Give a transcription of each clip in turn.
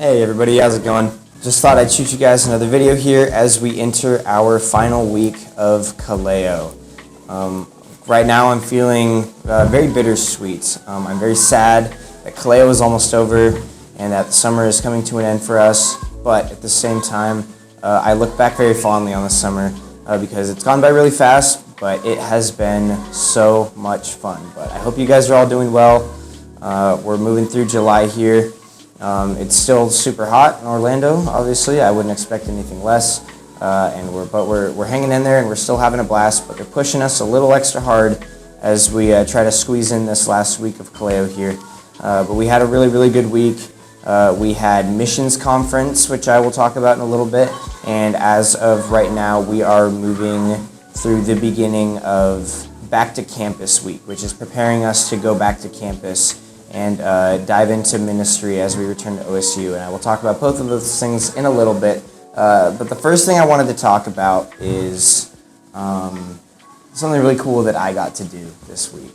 Hey everybody, how's it going? Just thought I'd shoot you guys another video here as we enter our final week of Kaleo. Right now I'm feeling very bittersweet. I'm very sad that Kaleo is almost over and that the summer is coming to an end for us, but at the same time I look back very fondly on the summer because it's gone by really fast, but it has been so much fun. But I hope you guys are all doing well. We're moving through July here. It's still super hot in Orlando, obviously. I wouldn't expect anything less. But we're hanging in there and we're still having a blast, but they're pushing us a little extra hard as we try to squeeze in this last week of Kaleo here. But we had a really, really good week. We had missions conference, which I will talk about in a little bit. And as of right now, we are moving through the beginning of back to campus week, which is preparing us to go back to campus and dive into ministry as we return to OSU. And I will talk about both of those things in a little bit. But the first thing I wanted to talk about is something really cool that I got to do this week.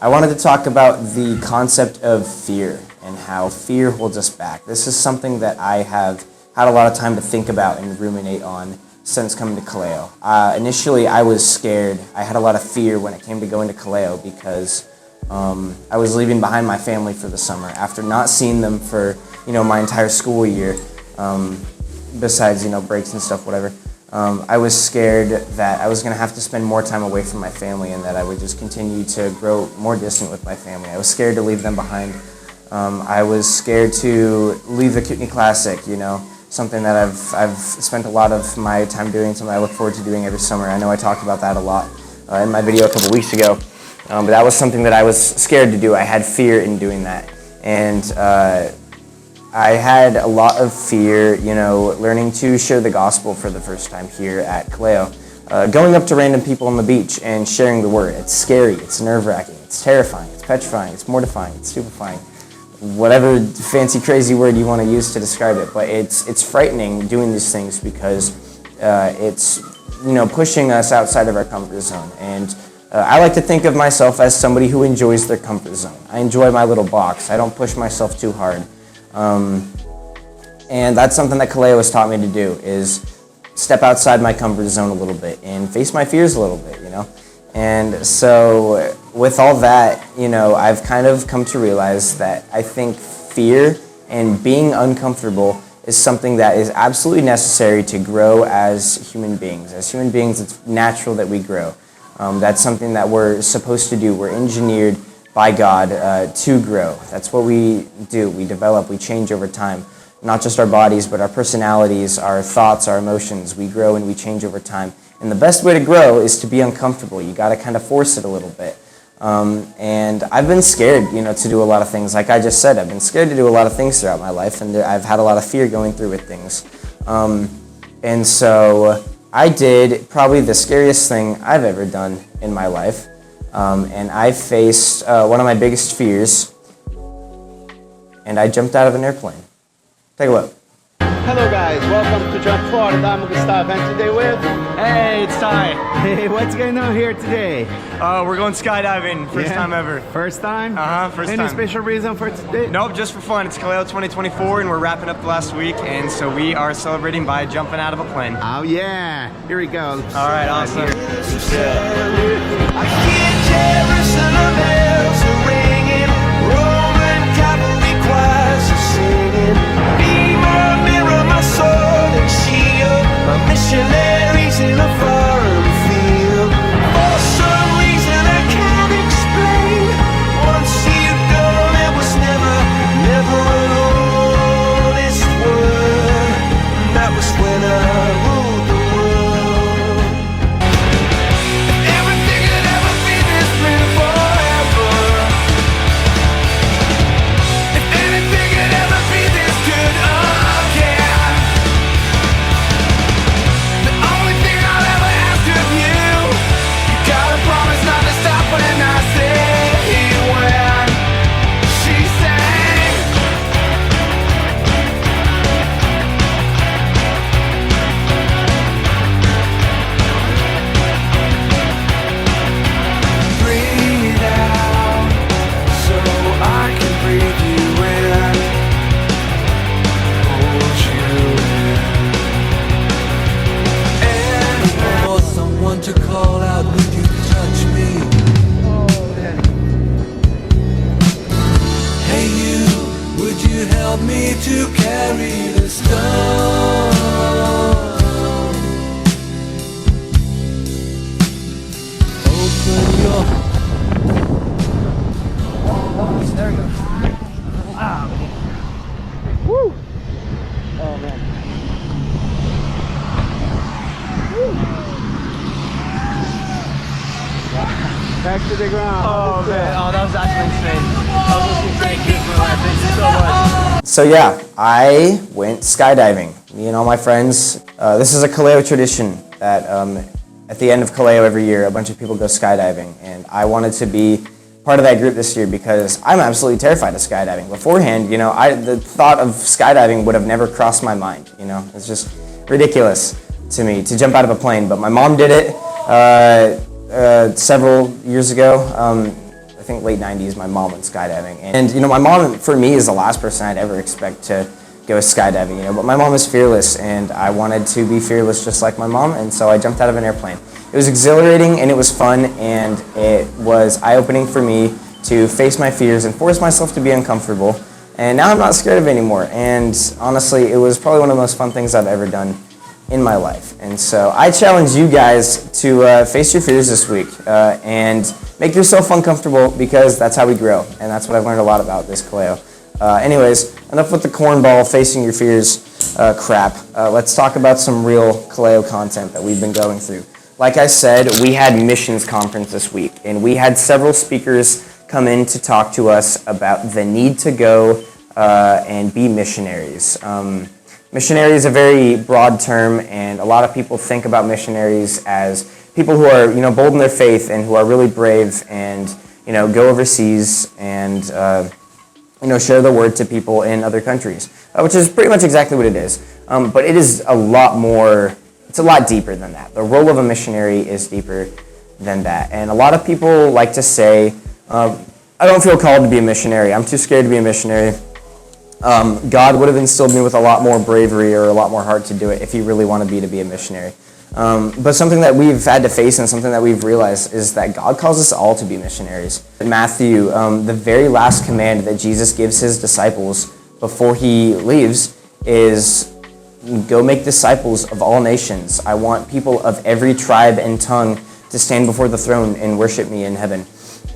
I wanted to talk about the concept of fear and how fear holds us back. This is something that I have had a lot of time to think about and ruminate on since coming to Kaleo. Initially, I was scared. I had a lot of fear when it came to going to Kaleo because I was leaving behind my family for the summer after not seeing them for my entire school year. Besides breaks and stuff, whatever. I was scared that I was going to have to spend more time away from my family and that I would just continue to grow more distant with my family. I was scared to leave them behind. I was scared to leave the Kootenai Classic, something that I've spent a lot of my time doing, something I look forward to doing every summer. I know I talked about that a lot in my video a couple weeks ago. But that was something that I was scared to do. I had fear in doing that. And I had a lot of fear, learning to share the gospel for the first time here at Kaleo. Going up to random people on the beach and sharing the word. It's scary, it's nerve-wracking, it's terrifying, it's petrifying, it's mortifying, it's stupefying. Whatever fancy, crazy word you want to use to describe it. But it's frightening doing these things because it's, pushing us outside of our comfort zone. And I like to think of myself as somebody who enjoys their comfort zone. I enjoy my little box. I don't push myself too hard. And that's something that Kaleo has taught me to do, is step outside my comfort zone a little bit and face my fears a little bit, And so with all that, I've kind of come to realize that I think fear and being uncomfortable is something that is absolutely necessary to grow as human beings. As human beings, it's natural that we grow. That's something that we're supposed to do. We're engineered by God to grow. That's what we do. We develop, we change over time. Not just our bodies, but our personalities, our thoughts, our emotions. We grow and we change over time. And the best way to grow is to be uncomfortable. You got to kind of force it a little bit. And I've been scared, to do a lot of things. Like I just said, I've been scared to do a lot of things throughout my life, and I've had a lot of fear going through with things. And so I did probably the scariest thing I've ever done in my life. And I faced one of my biggest fears, and I jumped out of an airplane. Take a look. Hello guys, welcome to Jump Florida. I'm Gustav, and today with... Hey, it's Ty. Hey, what's going on here today? We're going skydiving, first time ever. First time? First Any time. special reason for today? Nope, just for fun. It's Kaleo 2024 and we're wrapping up the last week, and so we are celebrating by jumping out of a plane. Oh yeah, here we go. All right, awesome. Missionaries in a foreign field. For some reason I can't explain. Once you go, there was never an honest word. That was when I ruled the world. Everything had ever been Back to the ground. Oh man, oh that was actually insane. That was the most insane experience of my life. Thank you so much. So yeah, I went skydiving. Me and all my friends. This is a Kaleo tradition that at the end of Kaleo every year, a bunch of people go skydiving, and I wanted to be part of that group this year because I'm absolutely terrified of skydiving. Beforehand, the thought of skydiving would have never crossed my mind. It's just ridiculous to me to jump out of a plane. But my mom did it several years ago. I think late 90s, my mom went skydiving. And my mom, for me, is the last person I'd ever expect to go skydiving, but my mom is fearless, and I wanted to be fearless just like my mom, and so I jumped out of an airplane. It was exhilarating, and it was fun, and it was eye-opening for me to face my fears and force myself to be uncomfortable, and now I'm not scared of it anymore, and honestly, it was probably one of the most fun things I've ever done in my life. And so I challenge you guys to face your fears this week and make yourself uncomfortable, because that's how we grow, and that's what I've learned a lot about this Kaleo. Anyways, enough with the cornball facing your fears crap. Let's talk about some real Kaleo content that we've been going through. Like I said, we had missions conference this week, and we had several speakers come in to talk to us about the need to go and be missionaries. Missionary is a very broad term, and a lot of people think about missionaries as people who are, bold in their faith and who are really brave and, go overseas and, share the word to people in other countries, which is pretty much exactly what it is. But it is a lot more, it's a lot deeper than that. The role of a missionary is deeper than that. And a lot of people like to say, I don't feel called to be a missionary. I'm too scared to be a missionary. God would have instilled me with a lot more bravery or a lot more heart to do it if he really wanted me to be a missionary. But something that we've had to face and something that we've realized is that God calls us all to be missionaries. In Matthew, the very last command that Jesus gives his disciples before he leaves is, go make disciples of all nations. I want people of every tribe and tongue to stand before the throne and worship me in heaven.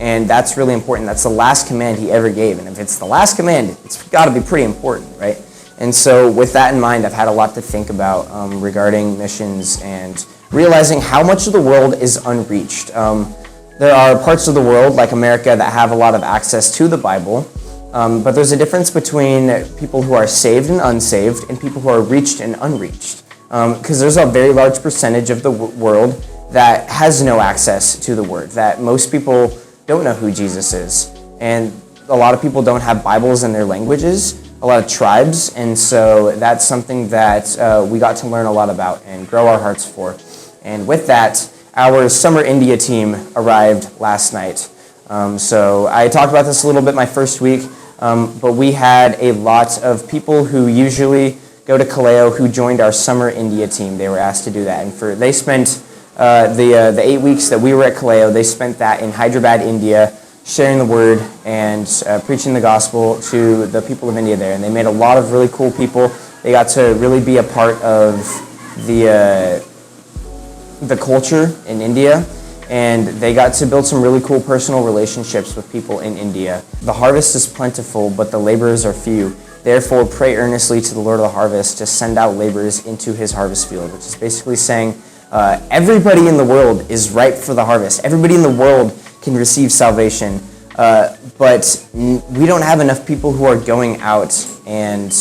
And that's really important. That's the last command he ever gave. And if it's the last command, it's got to be pretty important, right? And so with that in mind, I've had a lot to think about regarding missions and realizing how much of the world is unreached. There are parts of the world, like America, that have a lot of access to the Bible, but there's a difference between people who are saved and unsaved and people who are reached and unreached. Because there's a very large percentage of the world that has no access to the Word, that most people don't know who Jesus is. And a lot of people don't have Bibles in their languages, a lot of tribes, and so that's something that we got to learn a lot about and grow our hearts for. And with that, our Summer India team arrived last night. So I talked about this a little bit my first week, but we had a lot of people who usually go to Kaleo who joined our Summer India team. They were asked to do that, and they spent the 8 weeks that we were at Kaleo, they spent that in Hyderabad, India, sharing the word and preaching the gospel to the people of India there. And they made a lot of really cool people. They got to really be a part of the culture in India, and they got to build some really cool personal relationships with people in India. The harvest is plentiful, but the laborers are few. Therefore, pray earnestly to the Lord of the harvest to send out laborers into his harvest field, which is basically saying everybody in the world is ripe for the harvest. Everybody in the world can receive salvation, but we don't have enough people who are going out and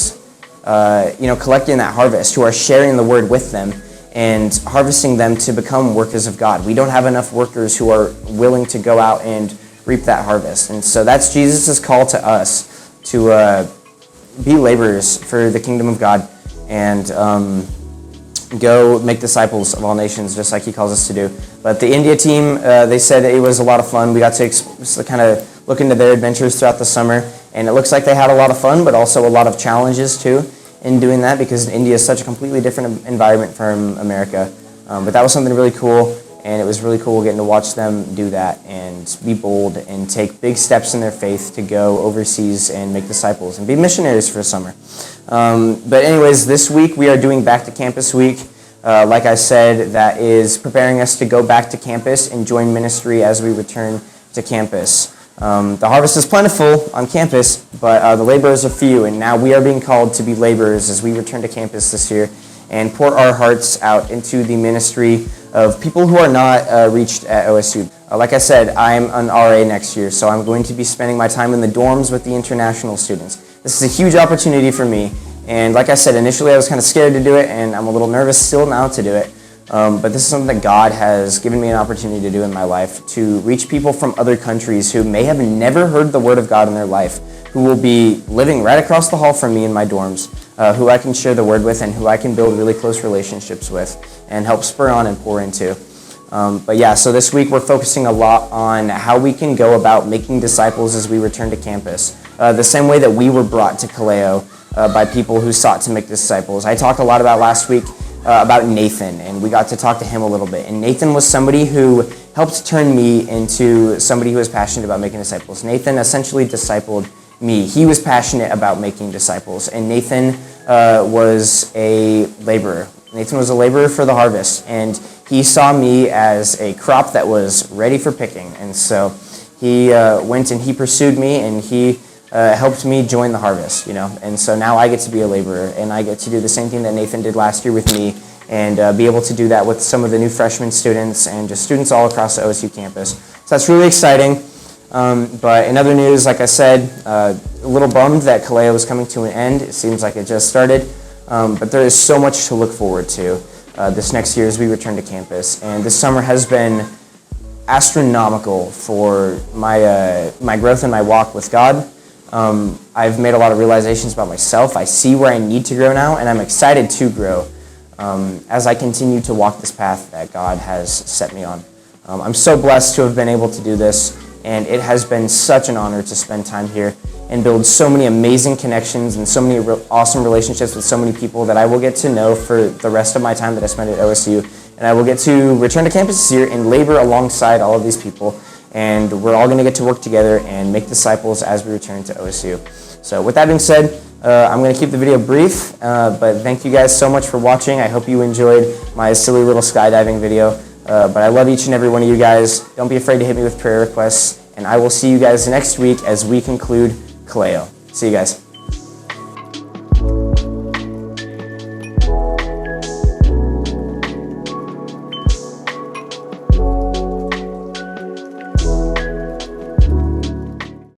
collecting that harvest, who are sharing the word with them and harvesting them to become workers of God. We don't have enough workers who are willing to go out and reap that harvest. And so that's Jesus' call to us, to be laborers for the kingdom of God and go make disciples of all nations, just like he calls us to do. But the India team, they said it was a lot of fun. We got to kind of look into their adventures throughout the summer, and it looks like they had a lot of fun, but also a lot of challenges too in doing that, because India is such a completely different environment from America. But that was something really cool, and it was really cool getting to watch them do that and be bold and take big steps in their faith to go overseas and make disciples and be missionaries for a summer. But anyways, this week we are doing Back to Campus Week. Like I said, that is preparing us to go back to campus and join ministry as we return to campus. The harvest is plentiful on campus, but the laborers are few, and now we are being called to be laborers as we return to campus this year and pour our hearts out into the ministry of people who are not reached at OSU. Like I said, I'm an RA next year, so I'm going to be spending my time in the dorms with the international students. This is a huge opportunity for me, and like I said, initially I was kind of scared to do it, and I'm a little nervous still now to do it. But this is something that God has given me an opportunity to do in my life, to reach people from other countries who may have never heard the Word of God in their life, who will be living right across the hall from me in my dorms, who I can share the Word with and who I can build really close relationships with and help spur on and pour into. But yeah, so this week we're focusing a lot on how we can go about making disciples as we return to campus, the same way that we were brought to Kaleo by people who sought to make disciples. I talked a lot about last week about Nathan, and we got to talk to him a little bit. And Nathan was somebody who helped turn me into somebody who was passionate about making disciples. Nathan essentially discipled me. He was passionate about making disciples, and Nathan was a laborer. Nathan was a laborer for the harvest, and he saw me as a crop that was ready for picking. And so he went and he pursued me, and he helped me join the harvest, and so now I get to be a laborer, and I get to do the same thing that Nathan did last year with me, and be able to do that with some of the new freshman students and just students all across the OSU campus. So that's really exciting. But in other news, like I said, a little bummed that Kaleo is coming to an end. It seems like it just started, but there is so much to look forward to this next year as we return to campus, and this summer has been astronomical for my growth in my walk with God. I've made a lot of realizations about myself. I see where I need to grow now, and I'm excited to grow as I continue to walk this path that God has set me on. I'm so blessed to have been able to do this, and it has been such an honor to spend time here and build so many amazing connections and so many awesome relationships with so many people that I will get to know for the rest of my time that I spend at OSU. And I will get to return to campus this year and labor alongside all of these people. And we're all going to get to work together and make disciples as we return to OSU. So with that being said, I'm going to keep the video brief, but thank you guys so much for watching. I hope you enjoyed my silly little skydiving video. But I love each and every one of you guys. Don't be afraid to hit me with prayer requests. And I will see you guys next week as we conclude Kaleo. See you guys.